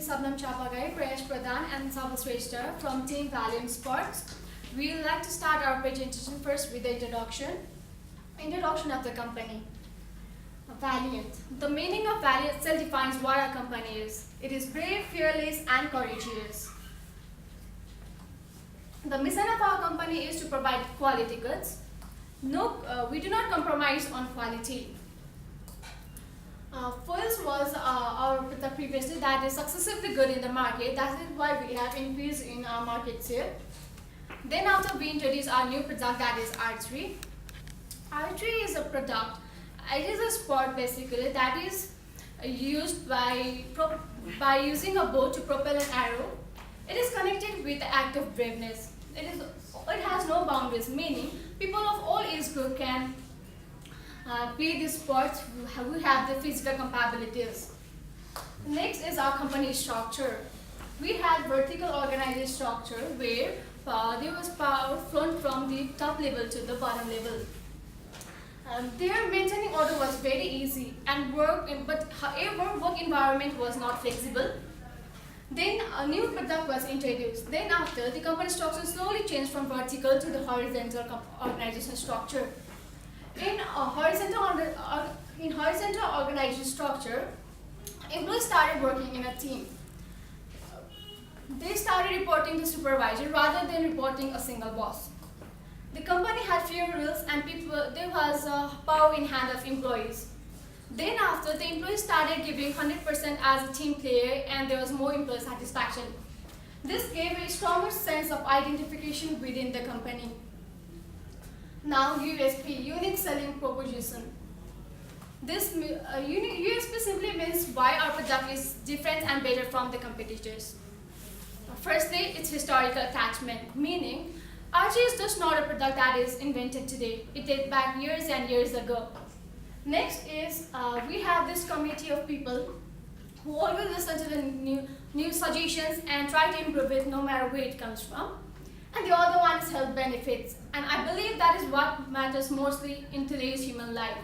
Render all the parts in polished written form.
Sabnam Chapagai, Prayesh Pradhan and Sabal Shrestha from Team Valiant Sports. We would like to start our presentation first with the introduction. Introduction of the company. Valiant. The meaning of Valiant itself defines what our company is. It is brave, fearless and courageous. The mission of our company is to provide quality goods. We do not compromise on quality. Foils was the previously that is successively good in the market. That is why we have increased in our market share. Then after we introduce our new product, that is archery. Archery is a product. It is a sport basically that is used by using a bow to propel an arrow. It is connected with the act of braveness. It has no boundaries, meaning people of all age group can play this sport who have the physical capabilities. Next is our company structure. We had vertical organized structure where there was power flown from the top level to the bottom level. Their maintaining order was very easy and work environment was not flexible. Then a new product was introduced. Then after, the company structure slowly changed from vertical to the horizontal organization structure. In horizontal organization structure, employees started working in a team. They started reporting to supervisor rather than reporting a single boss. The company had fewer rules and there was power in hand of employees. Then after, the employees started giving 100% as a team player and there was more employee satisfaction. This gave a stronger sense of identification within the company. Now USP, unique selling proposition. This USP simply means why our product is different and better from the competitors. Firstly, it's historical attachment, meaning archery is just not a product that is invented today. It dates back years and years ago. Next is we have this community of people who always listen to the new suggestions and try to improve it no matter where it comes from. And the other one is health benefits. And I believe that is what matters mostly in today's human life.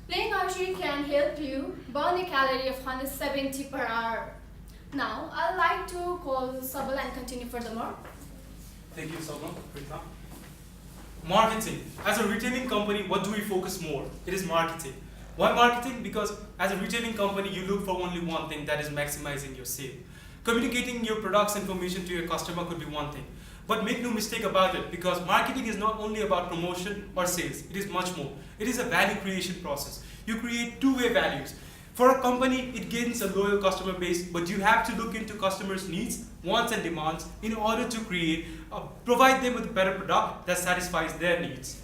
Playing archery can help you burn a calorie of 170 per hour. Now, I'd like to call Sabal and continue furthermore. Thank you, Sabal. Marketing. As a retailing company, what do we focus more? It is marketing. Why marketing? Because as a retailing company, you look for only one thing, that is maximizing your sale. Communicating your products information to your customer could be one thing. But make no mistake about it, because marketing is not only about promotion or sales, it is much more. It is a value creation process. You create two-way values. For a company, it gains a loyal customer base, but you have to look into customers' needs, wants and demands in order to provide them with a better product that satisfies their needs.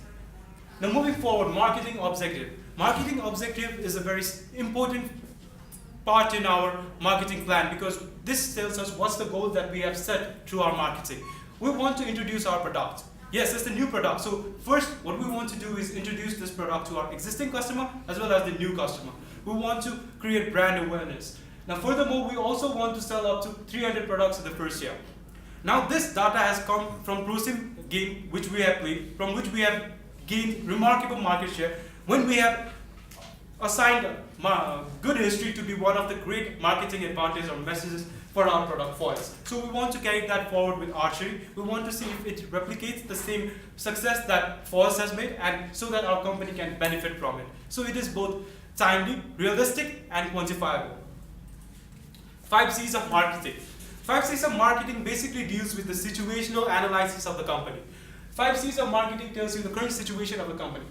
Now moving forward, marketing objective. Marketing objective is a very important part in our marketing plan because this tells us what's the goal that we have set through our marketing. We want to introduce our product. Yes, it's a new product. So first, what we want to do is introduce this product to our existing customer as well as the new customer. We want to create brand awareness. Now furthermore, we also want to sell up to 300 products in the first year. Now this data has come from ProSim game which we have played, from which we have gained remarkable market share when we have assigned good history to be one of the great marketing advantages or messages for our product foils. So we want to carry that forward with archery. We want to see if it replicates the same success that foils has made and so that our company can benefit from it. So it is both timely, realistic and quantifiable. 5 C's of marketing. 5 C's of marketing basically deals with the situational analysis of the company. 5 C's of marketing tells you the current situation of the company.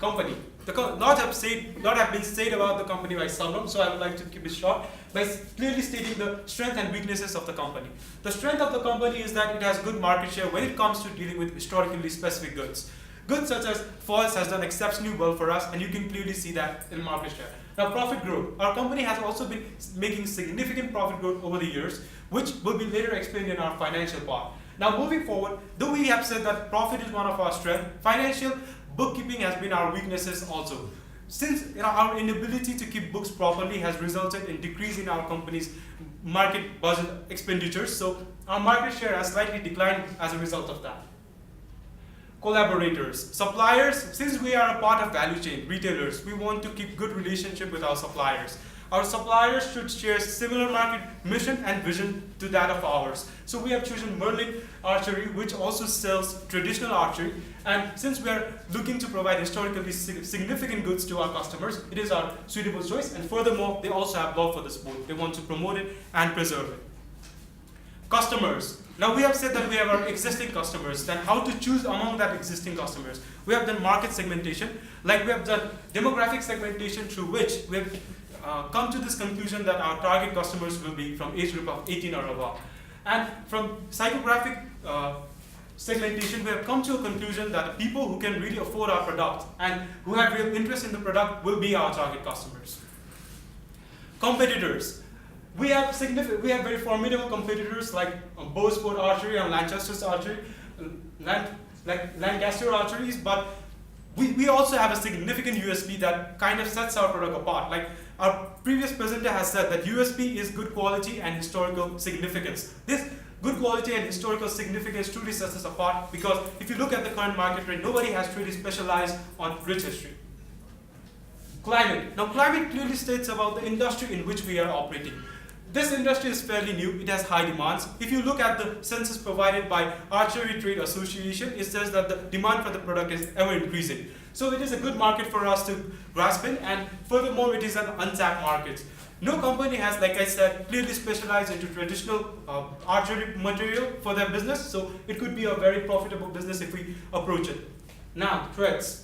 Lot have been said about the company by Sabal, so I would like to keep it short by clearly stating the strength and weaknesses of the company. The strength of the company is that it has good market share when it comes to dealing with historically specific goods. Goods such as foils has done exceptionally well for us and you can clearly see that in market share. Now profit growth. Our company has also been making significant profit growth over the years, which will be later explained in our financial part. Now moving forward, though we have said that profit is one of our strengths, financial bookkeeping has been our weaknesses also. Since our inability to keep books properly has resulted in decrease in our company's market budget expenditures, so our market share has slightly declined as a result of that. Collaborators, suppliers, since we are a part of value chain, retailers, we want to keep good relationship with our suppliers. our suppliers should share similar market mission and vision to that of ours. So we have chosen Merlin Archery, which also sells traditional archery. And since we are looking to provide historically significant goods to our customers, it is our suitable choice. And furthermore, they also have love for the sport. They want to promote it and preserve it. Customers. Now we have said that we have our existing customers, then how to choose among that existing customers. We have done market segmentation, like we have done demographic segmentation, through which we have come to this conclusion that our target customers will be from age group of 18 or above. And from psychographic segmentation, we have come to a conclusion that the people who can really afford our product and who have real interest in the product will be our target customers. Competitors. We have very formidable competitors like Bowsport Archery and Lancaster's Archery, Lancaster Archeries, but we also have a significant USP that kind of sets our product apart. Like our previous presenter has said that USP is good quality and historical significance. This good quality and historical significance truly sets us apart, because if you look at the current market trend, nobody has truly specialized on rich history. Climate. Now climate clearly states about the industry in which we are operating. This industry is fairly new, it has high demands. If you look at the census provided by Archery Trade Association, it says that the demand for the product is ever increasing. So it is a good market for us to grasp in, and furthermore it is an untapped market. No company has, like I said, clearly specialized into traditional archery material for their business, so it could be a very profitable business if we approach it. Now, threats.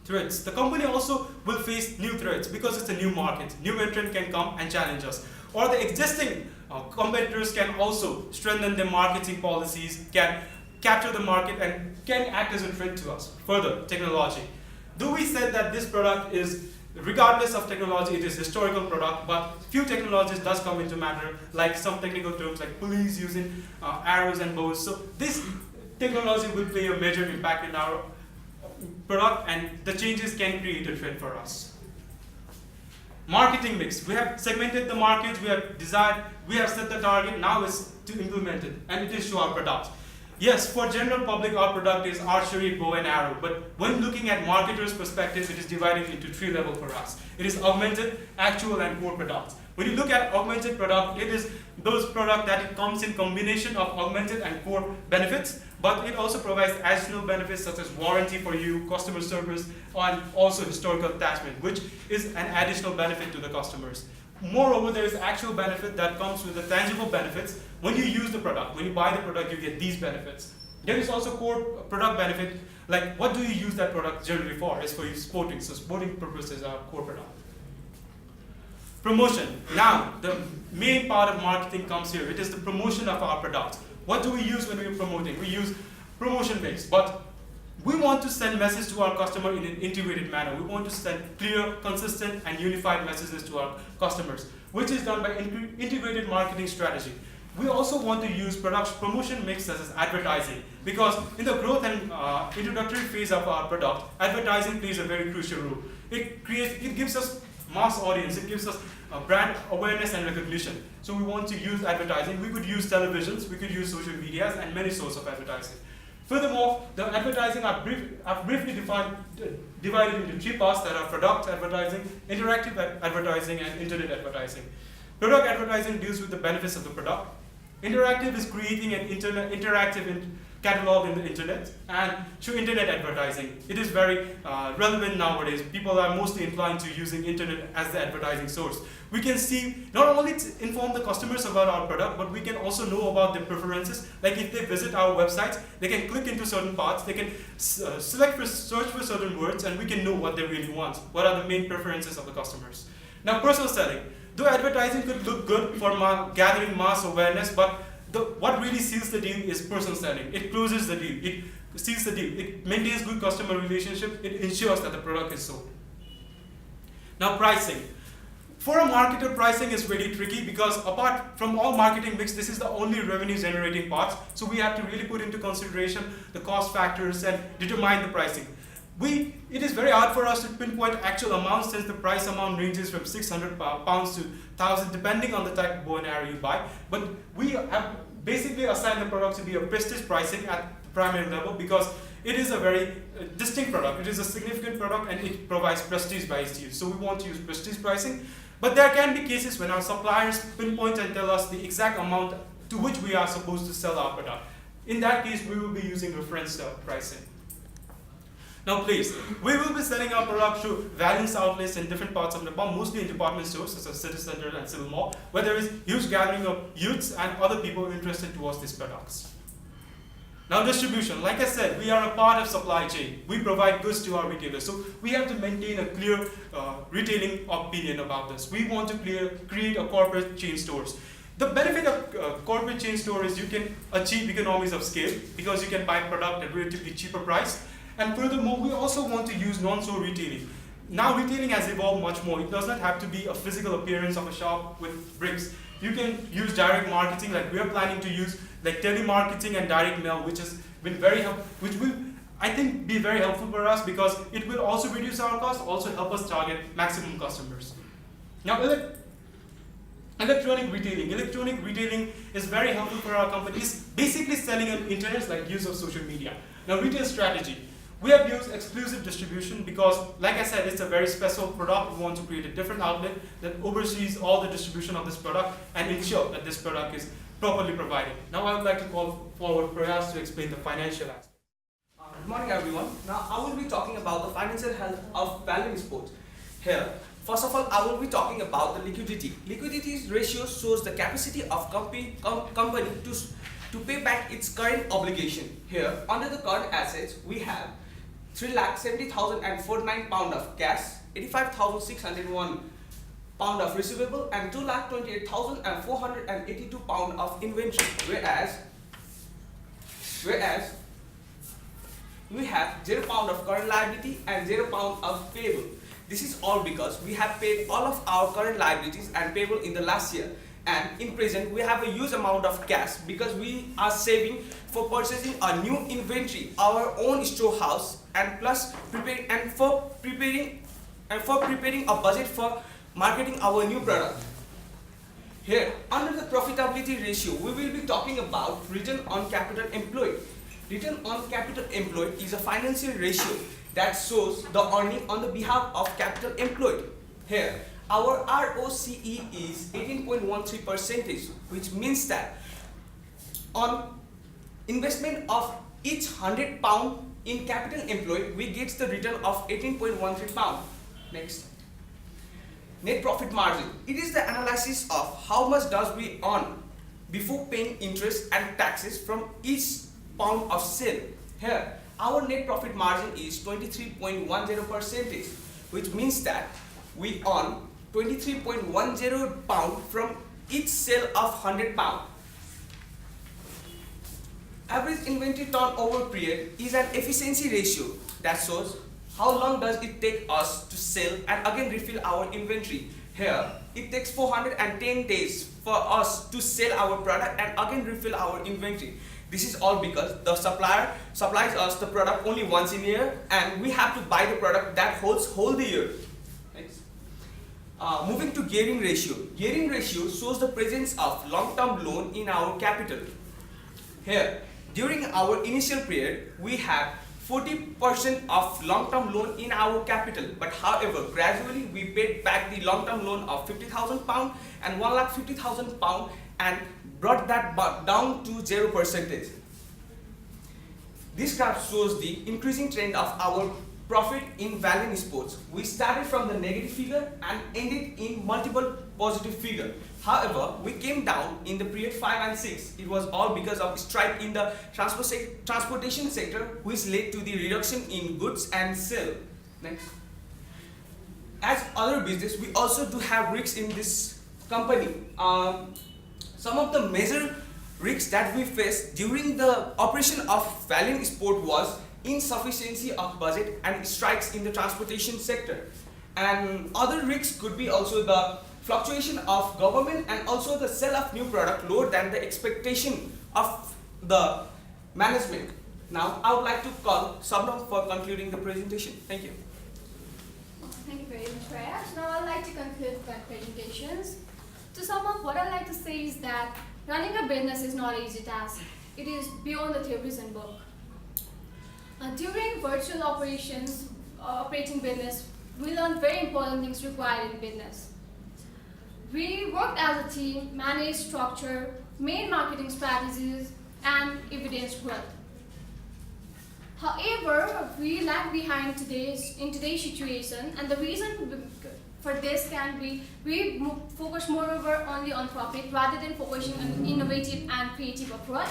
The company also will face new threats because it's a new market. New entrant can come and challenge us. Or the existing competitors can also strengthen their marketing policies, can capture the market, and can act as a threat to us. Further, technology. Though we said that this product is, regardless of technology, it is historical product, but few technologies does come into matter, like some technical terms like police using arrows and bows. So this technology will play a major impact in our product, and the changes can create a trend for us. Marketing mix. We have segmented the market, we have set the target, now it's to implement it, and it is to our product. Yes, for general public, our product is archery, bow and arrow, but when looking at marketers' perspective, it is divided into three levels for us. It is augmented, actual, and core products. When you look at augmented product, it is those product that it comes in combination of augmented and core benefits, but it also provides additional benefits such as warranty for you, customer service, and also historical attachment, which is an additional benefit to the customers. Moreover, there is actual benefit that comes with the tangible benefits. When you use the product, when you buy the product, you get these benefits. There is also core product benefit, like what do you use that product generally for? It's for sporting, so sporting purposes are core product. Promotion. Now, the main part of marketing comes here. It is the promotion of our product. What do we use when we're promoting? We use promotion mix, but we want to send message to our customer in an integrated manner. We want to send clear, consistent, and unified messages to our customers, which is done by integrated marketing strategy. We also want to use promotion mix as advertising, because in the growth and introductory phase of our product, advertising plays a very crucial role. It gives us mass audience, it gives us brand awareness and recognition. So we want to use advertising. We could use televisions, we could use social medias, and many sources of advertising. Furthermore, the advertising are briefly divided into three parts that are product advertising, interactive advertising, and internet advertising. Product advertising deals with the benefits of the product. Interactive is creating an interactive catalog in the internet, and through internet advertising, it is very relevant nowadays. People are mostly inclined to using internet as the advertising source. We can see, not only to inform the customers about our product, but we can also know about their preferences. Like if they visit our websites, they can click into certain parts, they can search for certain words, and we can know what they really want. What are the main preferences of the customers? Now, personal selling. Though advertising could look good for gathering mass awareness, but what really seals the deal is personal selling. It closes the deal. It seals the deal. It maintains good customer relationship. It ensures that the product is sold. Now, pricing. For a marketer, pricing is very tricky because apart from all marketing mix, this is the only revenue generating part. So we have to really put into consideration the cost factors and determine the pricing. It is very hard for us to pinpoint actual amounts, since the price amount ranges from 600 pounds to 1,000 depending on the type of bow and arrow you buy. But we have basically assigned the product to be a prestige pricing at primary level because it is a very distinct product. It is a significant product and it provides prestige by its use. So we want to use prestige pricing. But there can be cases when our suppliers pinpoint and tell us the exact amount to which we are supposed to sell our product. In that case, we will be using reference pricing. Now please, we will be selling our product through various outlets in different parts of Nepal, mostly in department stores such as city center and civil mall, where there is huge gathering of youths and other people interested towards these products. Now distribution, like I said, we are a part of supply chain. We provide goods to our retailers. So we have to maintain a clear retailing opinion about this. We want to create a corporate chain stores. The benefit of corporate chain store is you can achieve economies of scale because you can buy product at a relatively cheaper price. And furthermore, we also want to use non-store retailing. Now retailing has evolved much more. It does not have to be a physical appearance of a shop with bricks. You can use direct marketing like we are planning to use, like telemarketing and direct mail, which has been which will, I think, be very helpful for us because it will also reduce our cost, also help us target maximum customers. Now, electronic retailing. Electronic retailing is very helpful for our company. It's basically selling on internet, like use of social media. Now, retail strategy. We have used exclusive distribution because, like I said, it's a very special product. We want to create a different outlet that oversees all the distribution of this product and ensure that this product is properly provided. Now I would like to call forward Prayas to explain the financial aspect. Good morning, everyone. Now I will be talking about the financial health of Valiant Sports. Here, first of all, I will be talking about the liquidity. Liquidity ratio shows the capacity of company to pay back its current obligation. Here, under the current assets, we have 3,70,049 pound of cash, 85,601 pound of receivable, and 2,28,482 pound of inventory. Whereas we have 0 pound of current liability and 0 pound of payable. This is all because we have paid all of our current liabilities and payable in the last year. And in present, we have a huge amount of cash because we are saving for purchasing a new inventory, our own storehouse, and plus preparing a budget for marketing our new product. Here, under the profitability ratio, we will be talking about return on capital employed. Return on capital employed is a financial ratio that shows the earning on the behalf of capital employed. Here, our ROCE is 18.13%, which means that on investment of each 100 pound in capital employed, we get the return of 18.13 pound. Next. Net profit margin. It is the analysis of how much does we earn before paying interest and taxes from each pound of sale. Here, our net profit margin is 23.10%, which means that we earn 23.10 pound from each sale of 100 pound. Average inventory turnover period is an efficiency ratio that shows how long does it take us to sell and again refill our inventory. Here, it takes 410 days for us to sell our product and again refill our inventory. This is all because the supplier supplies us the product only once in a year and we have to buy the product that holds whole the year. Next. Moving to gearing ratio. Gearing ratio shows the presence of long-term loan in our capital. Here, during our initial period, we have 40% of long-term loan in our capital, but however, gradually we paid back the long-term loan of 50,000 pound and 1,50,000 pound and brought that down to 0%. This graph shows the increasing trend of our profit in Valiant Sports. We started from the negative figure and ended in multiple positive figure. However, we came down in the period 5 and 6. It was all because of strike in the transportation sector, which led to the reduction in goods and sale. Next. As other business, we also do have risks in this company. Some of the major risks that we faced during the operation of Valiant Sport was insufficiency of budget and strikes in the transportation sector. And other risks could be also the fluctuation of government and also the sale of new product lower than the expectation of the management. Now, I would like to call Sabnam for concluding the presentation. Thank you. Thank you very much, Prayas. Now I'd like to conclude my presentations. To sum up, what I'd like to say is that running a business is not an easy task. It is beyond the theories and book. During virtual operations, operating business, we learned very important things required in business. We worked as a team, managed structure, made marketing strategies, and evidenced growth. However, we lag behind in today's situation, and the reason for this can be we focus moreover only on profit rather than focusing on innovative and creative approach.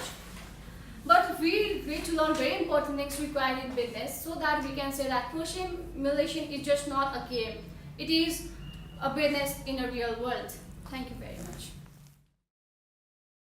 But we need to learn very important things required in business so that we can say that crochet emulation is just not a game. It is a business in a real world. Thank you very much.